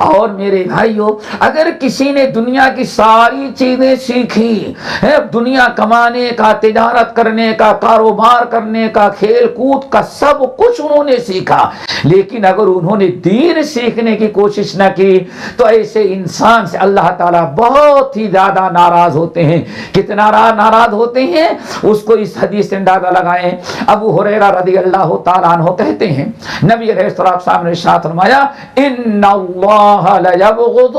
اور میرے بھائیوں اگر کسی نے دنیا کی ساری چیزیں سیکھی، دنیا کمانے کا، تجارت کرنے کا، کاروبار کرنے کا، کھیل کود کا، سب کچھ انہوں نے سیکھا، لیکن اگر انہوں نے دین سیکھنے کی کوشش نہ کی تو ایسے انسان سے اللہ تعالیٰ بہت ہی زیادہ ناراض ہوتے ہیں۔ کتنا ناراض ہوتے ہیں اس کو اس حدیث سے اندازہ لگائیں۔ ابو ہریرہ رضی اللہ تعالیٰ عنہ کہتے ہیں نبی علیہ السلام نے ارشاد فرمایا ان اللہ لیبغض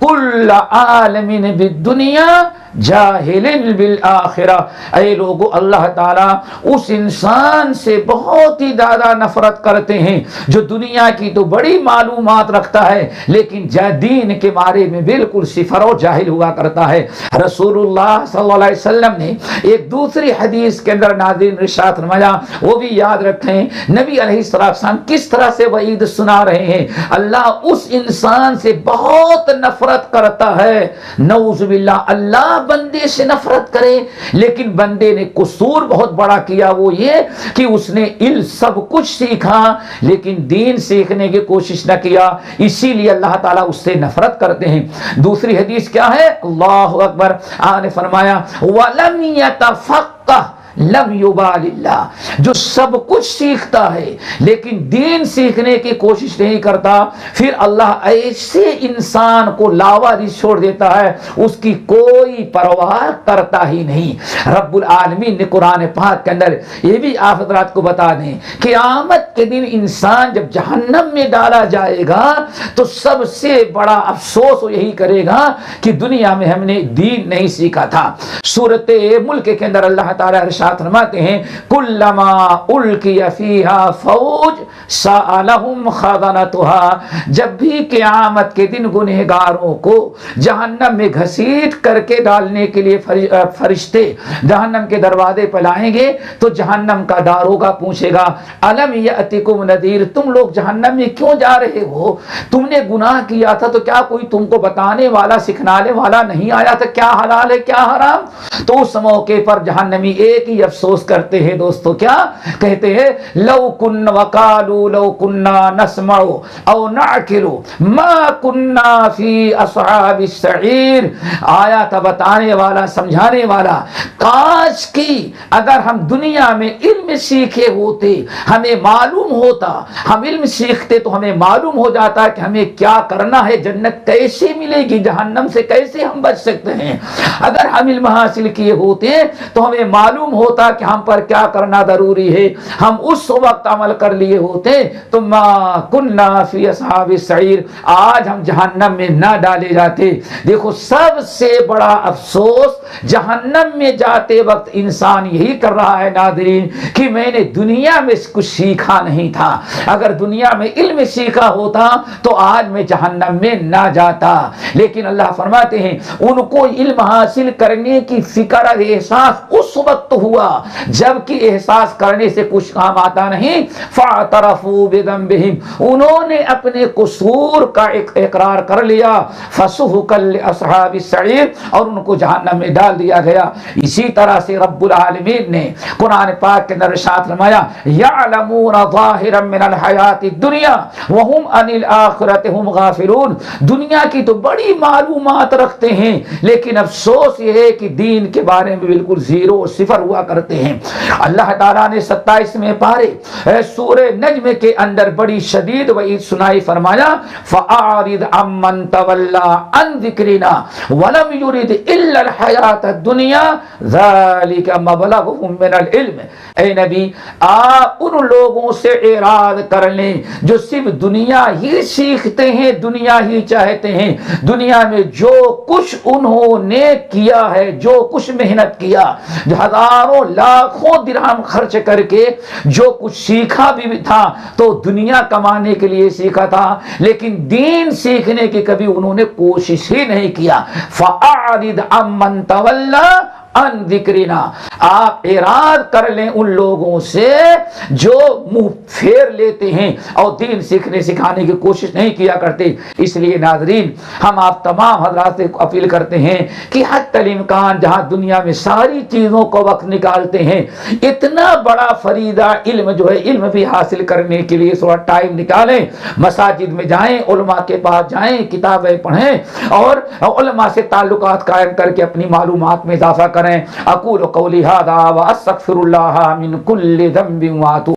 کل عالم بالدنیا جاہل بالآخرہ، اے لوگو اللہ تعالیٰ اس انسان سے بہت ہی زیادہ نفرت کرتے ہیں جو دنیا کی تو بڑی معلومات رکھتا ہے لیکن دین کے بارے میں بالکل صفر و جاہل ہوا کرتا ہے۔ رسول اللہ صلی اللہ علیہ وسلم نے ایک دوسری حدیث کے اندر ناظرین ارشاد فرمایا، وہ بھی یاد رکھیں، نبی علیہ السلام کس طرح سے وعید سنا رہے ہیں، اللہ اس انسان سے بہت نفرت کرتا ہے، نعوذ باللہ، اللہ بندے سے نفرت کرے لیکن بندے نے قصور بہت بڑا کیا، وہ یہ کہ اس نے علم سب کچھ سیکھا لیکن دین سیکھنے کی کوشش نہ کیا، اسی لیے اللہ تعالیٰ اس سے نفرت کرتے ہیں۔ دوسری حدیث کیا ہے؟ اللہ اکبر، آپ نے فرمایا وَلَمْ يَتَفَقَّهْ لم یبال اللہ، جو سب کچھ سیکھتا ہے لیکن دین سیکھنے کی کوشش نہیں کرتا، پھر اللہ ایسے انسان کو لاوارث چھوڑ دیتا ہے، اس کی کوئی پرواہ کرتا ہی نہیں۔ رب العالمین نے قرآن پاک کے اندر یہ بھی آپ حضرات کو بتا دیں، قیامت کے دن انسان جب جہنم میں ڈالا جائے گا تو سب سے بڑا افسوس وہ یہی کرے گا کہ دنیا میں ہم نے دین نہیں سیکھا تھا۔ سورۃ ملک کے اندر اللہ تعالیٰ ارشاد فرماتے ہیں کلما القی فیہا فوج سألہم خزنتها، جب بھی قیامت کے دن گنہگاروں کو جہنم میں گھسیٹ کر کے ڈالنے کے لیے فرشتے جہنم کے دروازے پر لائیں گے تو جہنم کا داروغہ پوچھے گا الم یأتکم نذیر، تم لوگ جہنم میں کیوں جا رہے ہو؟ تم نے گناہ کیا تھا تو کیا کوئی تم کو بتانے والا سکھانے والا نہیں آیا تھا کیا حلال ہے کیا حرام؟ تو اس موقع پر جہنمی ایک ہی افسوس کرتے ہیں دوستو، کیا کہتے ہیں لو کن وقالو لو کننا نسمع او نعقل ما کننا فی اصحاب السعیر، آیا تھا بتانے والا سمجھانے والا، کاش کی اگر ہم دنیا میں علم سیکھے ہوتے، ہمیں معلوم ہوتا، ہم علم سیکھتے تو ہمیں معلوم ہو جاتا کہ ہمیں کیا کرنا ہے، جنت کیسے ملے گی، جہنم سے کیسے ہم بچ سکتے ہیں۔ اگر ہم علم حاصل کیے ہوتے تو ہمیں معلوم ہوتا کہ ہم پر کیا کرنا ضروری ہے، ہم اس وقت عمل کر لیے ہوتے تو ما کننا فی اصحاب السعیر، آج ہم جہنم میں نہ ڈالے جاتے۔ دیکھو سب سے بڑا افسوس جہنم میں جاتے وقت انسان یہی کر رہا ہے ناظرین کہ میں نے دنیا میں کچھ سیکھا نہیں تھا، اگر دنیا میں علم سیکھا ہوتا تو آج میں جہنم میں نہ جاتا۔ لیکن اللہ فرماتے ہیں ان کو علم حاصل کرنے کی فکر اور احساس اس وقت ہوا جبکہ احساس کرنے سے کچھ کام آتا نہیں۔ فاعترفوا بذنبہم، انہوں نے اپنے قصور کا اقرار کر لیا، فسحقا لاصحاب السعیر، اور ان کو جہنم میں ڈال دیا گیا۔ اسی طرح سے رب العالمین نے قرآن پاک کے اندر ارشاد فرمایا یعلمون ظاہرا من الحیات الدنیا وہم عن الآخرۃ ہم غافلون، دنیا کی تو بڑی معلومات رکھتے ہیں لیکن افسوس یہ ہے کہ دین کے بارے میں بالکل زیرو صفر ہوا کرتے ہیں۔ اللہ تعالیٰ نے 27ویں پارے سورہ نجم کے اندر بڑی شدید وعید سنائی، فرمایا فَأَعْرِضْ عَمَّنْ تَوَلَّىٰ عَنْ ذِكْرِنَا وَلَمْ يُرِدْ إِلَّا الْحَيَاةَ الدُّنْيَا ذَلِكَ مَبْلَغُهُم مِّنَ الْعِلْمِ، اے نبی آپ ان لوگوں سے اعراض کر لیں جو صرف دنیا ہی سیکھتے ہیں، دنیا ہی چاہتے ہیں، دنیا میں جو کچھ انہوں نے کیا ہے، جو کچھ محنت کیا، جو ہزاروں لاکھوں درہم خرچ کر کے جو کچھ سیکھا بھی تھا تو دنیا کمانے کے لیے سیکھا تھا لیکن دین سیکھنے کی کبھی انہوں نے کوشش ہی نہیں کیا۔ فَأَعْرِضْ عَمَّنْ تَوَلَّىٰ عن ذکرنا، آپ اعراض کر لیں ان لوگوں سے جو منہ پھیر لیتے ہیں اور دین سیکھنے سکھانے کی کوشش نہیں کیا کرتے۔ اس لیے ناظرین ہم آپ تمام حضرات سے اپیل کرتے ہیں کہ حتی الامکان جہاں دنیا میں ساری چیزوں کو وقت نکالتے ہیں، اتنا بڑا فریضہ علم جو ہے، علم بھی حاصل کرنے کے لیے تھوڑا ٹائم نکالیں، مساجد میں جائیں، علماء کے پاس جائیں، کتابیں پڑھیں اور علماء سے تعلقات قائم کر کے اپنی معلومات میں اضافہ کریں۔ اقول قولی ھذا واستغفر اللہ من کل ذنب واتوب